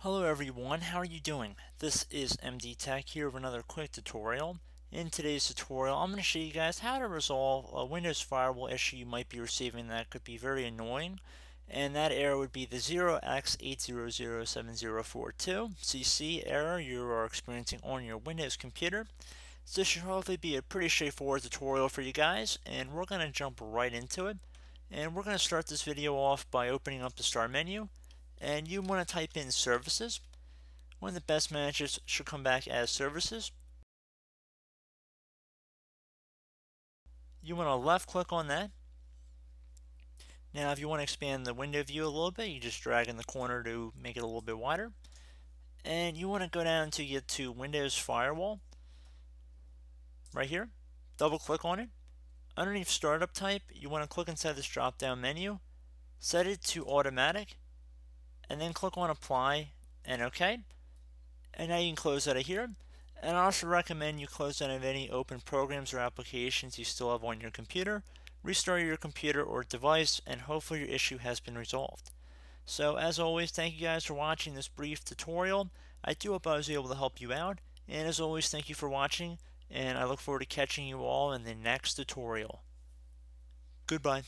Hello everyone, how are you doing? This is MD Tech here with another quick tutorial. In today's tutorial, I'm going to show you guys how to resolve a Windows Firewall issue you might be receiving that could be very annoying. And that error would be the 0x8007042cc error you are experiencing on your Windows computer. So this should hopefully be a pretty straightforward tutorial for you guys, and we're going to jump right into it. And we're going to start this video off by opening up the Start menu. And you want to type in services. One of the best managers should come back as services. You want to left click on that. Now if you want to expand the window view a little bit, you just drag in the corner to make it a little bit wider. And you want to go down to get to Windows Firewall. Right here. Double click on it. Underneath startup type, you want to click inside this drop down menu. Set it to automatic. And then click on apply and OK. And now you can close out of here. And I also recommend you close out of any open programs or applications you still have on your computer, restart your computer or device, and hopefully your issue has been resolved. So as always, thank you guys for watching this brief tutorial. I do hope I was able to help you out, and as always, thank you for watching, and I look forward to catching you all in the next tutorial. Goodbye.